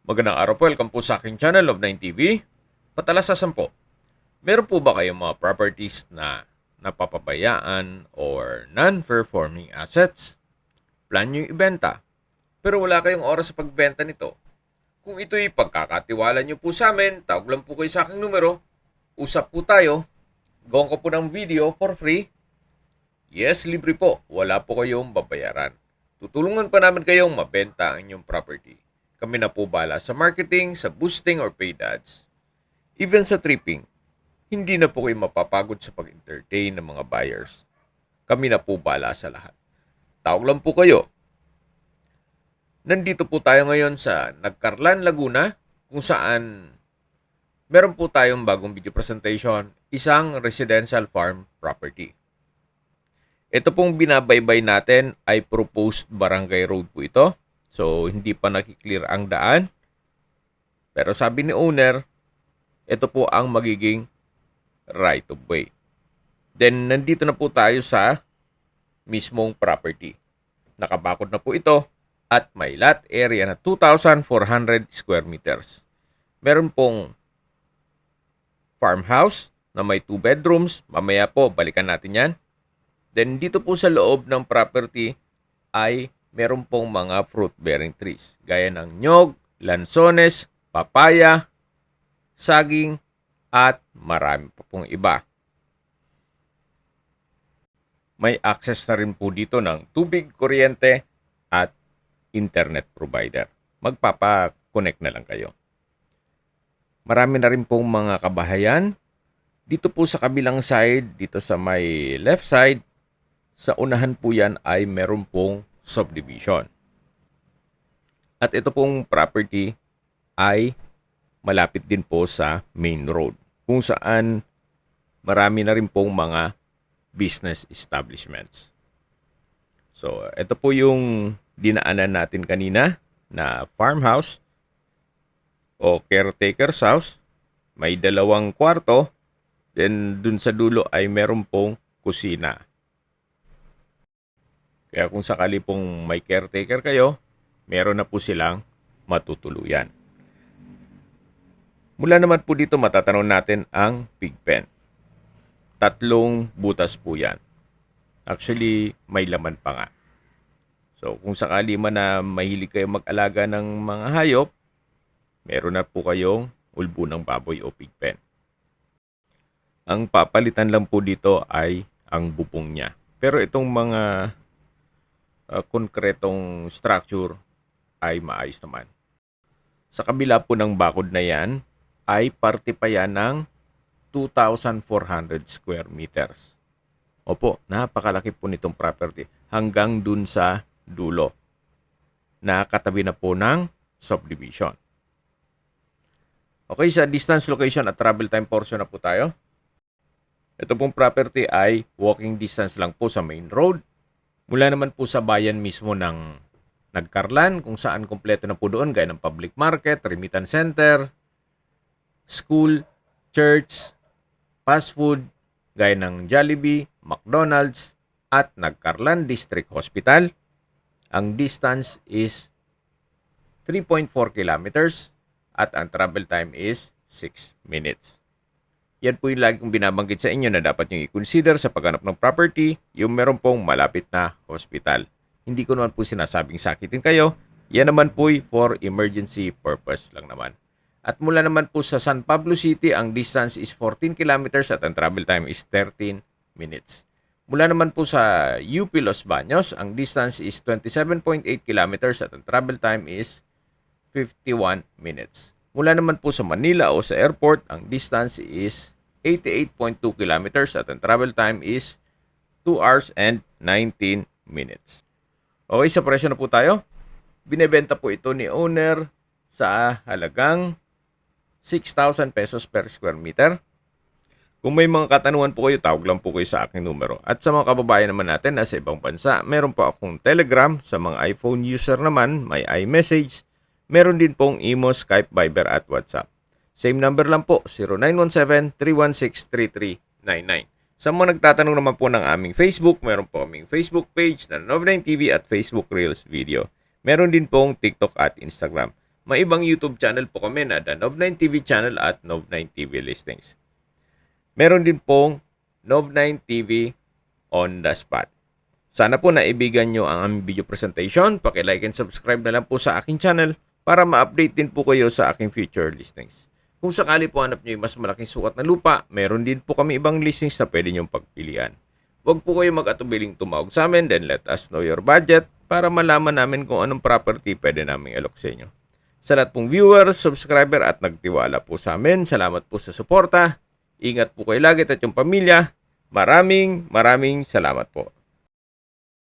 Magandang araw po, welcome po sa aking channel, Love9TV. Patalasasan po, meron po ba kayong mga properties na napapabayaan or non-performing assets? Plan nyo yung ibenta, pero wala kayong oras sa pagbenta nito. Kung ito'y pagkakatiwala nyo po sa amin, tawag lang po kayo sa aking numero, usap po tayo, gawin ko po ng video for free. Yes, libre po, wala po kayong babayaran. Tutulungan pa namin kayong mabenta ang inyong property. Kami na po bala sa marketing, sa boosting or paid ads. Even sa tripping, hindi na po kayo mapapagod sa pag-entertain ng mga buyers. Kami na po bala sa lahat. Tawag lang po kayo. Nandito po tayo ngayon sa Nagcarlan, Laguna, kung saan meron po tayong bagong video presentation, isang residential farm property. Ito pong binabaybay natin ay proposed barangay road po ito. So, hindi pa nakiklear ang daan. Pero sabi ni owner, ito po ang magiging right of way. Then, nandito na po tayo sa mismong property. Nakabakod na po ito at may lot area na 2,400 square meters. Meron pong farmhouse na may 2 bedrooms. Mamaya po, balikan natin yan. Then, dito po sa loob ng property ay meron pong mga fruit-bearing trees, gaya ng nyog, lansones, papaya, saging, at marami pa pong iba. May access na rin po dito ng tubig, kuryente, at internet provider. Magpapa-connect na lang kayo. Marami na rin pong mga kabahayan. Dito po sa kabilang side, dito sa may left side, sa unahan po yan ay meron pong subdivision. At ito pong property ay malapit din po sa main road, kung saan marami na rin pong mga business establishments. So, ito po yung dinaanan natin kanina na farmhouse o caretaker's house. May 2 kwarto, then dun sa dulo ay meron pong kusina. Kaya kung sakali pong may caretaker kayo, meron na po silang matutuluyan. Mula naman po dito matatanaw natin ang pig pen. 3 butas po yan. Actually, may laman pa nga. So, kung sakali man na mahilig kayo mag-alaga ng mga hayop, meron na po kayong ulbo ng baboy o pig pen. Ang papalitan lang po dito ay ang bubong niya. Pero itong mga konkretong structure ay maayos naman. Sa kabila po ng bakod na yan ay parte pa yan ng 2,400 square meters. Opo, napakalaki po nitong property hanggang dun sa dulo. Nakatabi na po ng subdivision. Okay, sa distance, location at travel time portion na po tayo. Ito pong property ay walking distance lang po sa main road. Mula naman po sa bayan mismo ng Nagcarlan, kung saan kompleto na po doon gaya ng public market, remittance center, school, church, fast food, gaya ng Jollibee, McDonald's, at Nagcarlan District Hospital. Ang distance is 3.4 kilometers at ang travel time is 6 minutes. Yan po yung lagi kong binabanggit sa inyo na dapat nyo i-consider sa paghanap ng property, yung meron pong malapit na hospital. Hindi ko naman po sinasabing sakitin kayo, yan naman po for emergency purpose lang naman. At mula naman po sa San Pablo City, ang distance is 14 kilometers at ang travel time is 13 minutes. Mula naman po sa UP Los Baños, ang distance is 27.8 kilometers at ang travel time is 51 minutes. Mula naman po sa Manila o sa airport, ang distance is 88.2 kilometers at ang travel time is 2 hours and 19 minutes. Okay, sa presyo na po tayo. Binebenta po ito ni owner sa halagang 6,000 pesos per square meter. Kung may mga katanungan po kayo, tawag lang po kayo sa aking numero. At sa mga kababayan naman natin na sa ibang bansa, meron po akong Telegram. Sa mga iPhone user naman, may iMessage. Meron din pong Imo, Skype, Viber at WhatsApp. Same number lang po, 0917-316-3399. Sa mga nagtatanong naman po ng aming Facebook, meron po aming Facebook page na Love9TV at Facebook Reels Video. Meron din pong TikTok at Instagram. may ibang YouTube channel po kami na The Nov9 TV channel at Nov9 TV Listings. Meron din pong Nov9 TV on the spot. Sana po naibigan nyo ang aming video presentation. Paki-like and subscribe na lang po sa aking channel para ma-update din po kayo sa aking future listings. Kung sakali po hanap nyo yung mas malaking sukat na lupa, meron din po kami ibang listings na pwede nyong pagpilian. Huwag po kayo mag-atubiling tumawag sa amin, then let us know your budget para malaman namin kung anong property pwede namin alok sa inyo. Sa lahat pong viewers, subscriber at nagtiwala po sa amin, salamat po sa suporta. Ingat po kayo lagi at yung pamilya. Maraming salamat po.